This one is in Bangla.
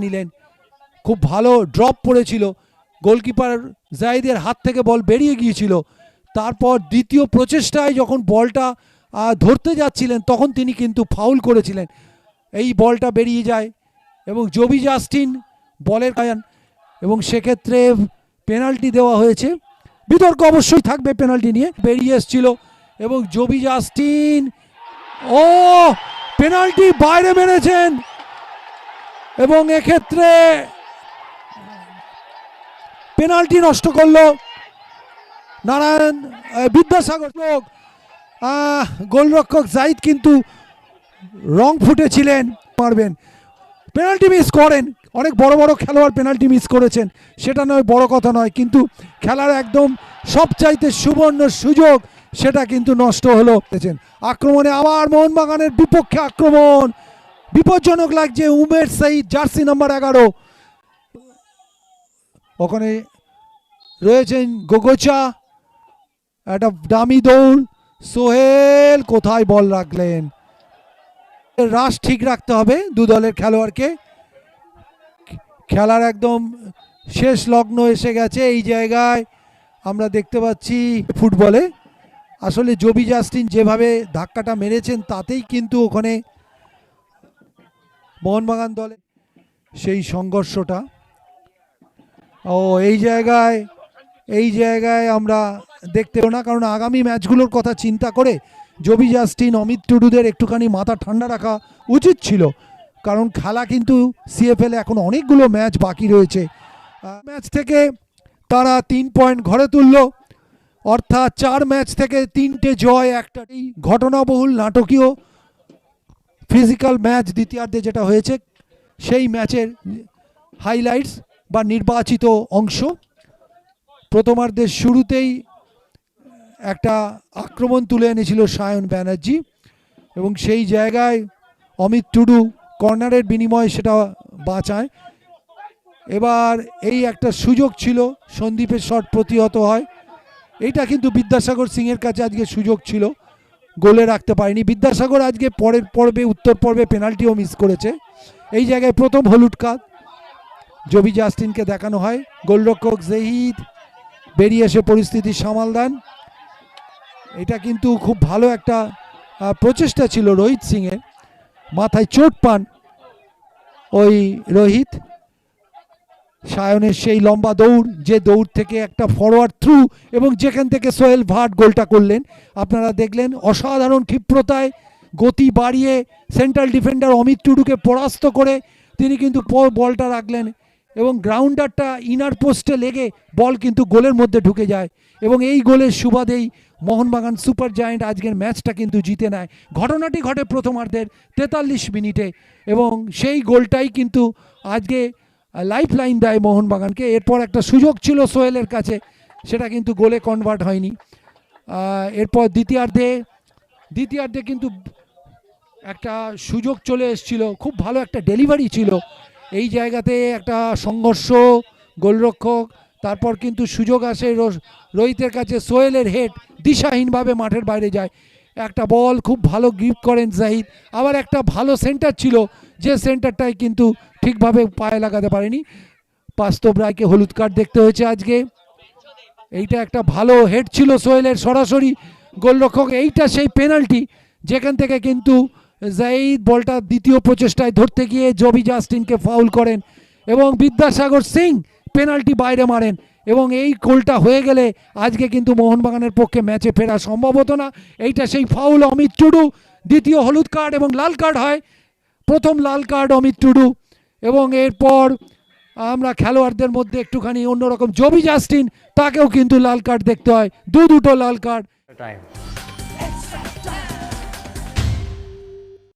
নিলেন, খুব ভালো ড্রপ পড়েছিল, গোলকিপার জাহিদের হাত থেকে বল বেরিয়ে গিয়েছিল। তারপর দ্বিতীয় প্রচেষ্টায় যখন বলটা ধরতে যাচ্ছিলেন তখন তিনি কিন্তু ফাউল করেছিলেন, এই বলটা বেরিয়ে যায় এবং জবি জাস্টিন বলের গায়ান এবং সেক্ষেত্রে পেনাল্টি দেওয়া হয়েছে। বিতর্ক অবশ্যই থাকবে পেনাল্টি নিয়ে, বেরিয়ে এসেছিল এবং জবি জাস্টিন পেনাল্টি বাইরে মেরেছেন এবং এক্ষেত্রে পেনাল্টি নষ্ট করলো নারায়ণ বিদ্যাসাগর। গোলরক্ষক জাহিদ কিন্তু রং ফুটে ছিলেন, মারবেন, পেনাল্টি মিস করেন। অনেক বড় বড় খেলোয়াড় পেনাল্টি মিস করেছেন, সেটা নয়, বড় কথা নয়, কিন্তু খেলার একদম সবচাইতে সুবর্ণ সুযোগ সেটা কিন্তু নষ্ট হলো। আক্রমণে আবার মোহনবাগানের বিপক্ষে আক্রমণ, বিপজ্জনক লাগছে। উমের সঈদ, জার্সি নাম্বার 11, ওখানে রয়েছেন গোগোচা, একটা দামি দৌড়, সোহেল কোথায় বল রাখলেন। রাশ ঠিক রাখতে হবে দু দলের খেলোয়াড়কে, খেলার একদম শেষ লগ্ন এসে গেছে। এই জায়গায় আমরা দেখতে পাচ্ছি ফুটবলে আসলে জবি জাস্টিন যেভাবে ধাক্কাটা মেরেছেন তাতেই কিন্তু ওখানে মোহনবাগান দলে সেই সংঘর্ষটা। এই জায়গায় আমরা দেখতে না, কারণ আগামী ম্যাচগুলোর কথা চিন্তা করে জবি জাস্টিন, অমিত টুডুদের একটুখানি মাথা ঠান্ডা রাখা উচিত ছিল, কারণ খেলা কিন্তু সিএফএল এখন অনেকগুলো ম্যাচ বাকি রয়েছে। ম্যাচ থেকে তারা 3 পয়েন্ট ঘরে তুলল, অর্থাৎ 4 ম্যাচ থেকে 3টে জয়, একটা ঘটনাবহুল নাটকীয় ফিজিক্যাল ম্যাচ দ্বিতীয়ার্ধে যেটা হয়েছে সেই ম্যাচের হাইলাইটস বা নির্বাচিত অংশ। প্রথমার্ধের শুরুতেই একটা আক্রমণ তুলে এনেছিল সায়ন ব্যানার্জি এবং সেই জায়গায় অমিত টুডু কর্নারের বিনিময়ে সেটা বাঁচায়। এবার এই একটা সুযোগ ছিল, সন্দীপের শট প্রতিহত হয়, এইটা কিন্তু বিদ্যাসাগর সিংয়ের কাছে আজকে সুযোগ ছিল, গোলে রাখতে পারেনি। বিদ্যাসাগর আজকে পরের পর্বে, উত্তর পর্বে পেনাল্টিও মিস করেছে। এই জায়গায় প্রথম হলুদ কার্ড জবি জাস্টিনকে দেখানো হয়। গোলরক্ষক জাহিদ বেরিয়ে এসে পরিস্থিতি সামাল দেন। এটা কিন্তু খুব ভালো একটা প্রচেষ্টা ছিল রোহিত সিংয়ের, মাথায় চোট পান ওই রোহিত। সায়নের সেই লম্বা দৌড়, যে দৌড় থেকে একটা ফরওয়ার্ড থ্রু এবং যেখান থেকে সোহেল ভাট গোলটা করলেন আপনারা দেখলেন, অসাধারণ ক্ষিপ্রতায় গতি বাড়িয়ে সেন্ট্রাল ডিফেন্ডার অমিত টুডুকে পরাস্ত করে তিনি কিন্তু বলটা রাখলেন এবং গ্রাউন্ডারটা ইনার পোস্টে লেগে বল কিন্তু গোলের মধ্যে ঢুকে যায় এবং এই গোলের সুবাদেই মোহনবাগান সুপার জায়ান্ট আজকের ম্যাচটা কিন্তু জিতে নেয়। ঘটনাটি ঘটে প্রথমার্ধের 43 মিনিটে এবং সেই গোলটাই কিন্তু আজকে লাইফ লাইন দেয় মোহনবাগানকে। এরপর একটা সুযোগ ছিল সোহেলের কাছে, সেটা কিন্তু গোলে কনভার্ট হয়নি। এরপর দ্বিতীয়ার্ধে কিন্তু একটা সুযোগ চলে এসেছিল, খুব ভালো একটা ডেলিভারি ছিল, এই জায়গাতে একটা সংঘর্ষ, গোলরক্ষক, তারপর কিন্তু সুযোগ আসে রোহিতের কাছে, সোহেলের হেড দিশাহীনভাবে মাঠের বাইরে যায়। একটা বল খুব ভালো গ্রিপ করেন জাহিদ, আবার একটা ভালো সেন্টার ছিল, যে সেন্টারটাই কিন্তু ঠিকভাবে পায়ে লাগাতে পারেনি। বাস্তব রায়কে হলুদ কার্ড দেখতে হয়েছে আজকে। এইটা একটা ভালো হেড ছিল সোহেলের সরাসরি গোলরক্ষক, এইটা সেই পেনাল্টি যেখান থেকে কিন্তু জাহিদ বলটা দ্বিতীয় প্রচেষ্টায় ধরতে গিয়ে জবি জাস্টিনকে ফাউল করেন এবং বিদ্যাসাগর সিং পেনাল্টি বাইরে মারেন এবং এই গোলটা হয়ে গেলে আজকে কিন্তু মোহনবাগানের পক্ষে ম্যাচে ফেরা সম্ভব হতো না। এইটা সেই ফাউল অমিত টুডু, দ্বিতীয় হলুদ কার্ড এবং লাল কার্ড হয়। প্রথম লাল কার্ড অমিত টুডু এবং এরপর আমরা খেলোয়াড়দের মধ্যে একটুখানি অন্যরকম, জবি জাস্টিন, তাকেও কিন্তু লাল কার্ড দেখতে হয়, দুটো লাল কার্ড।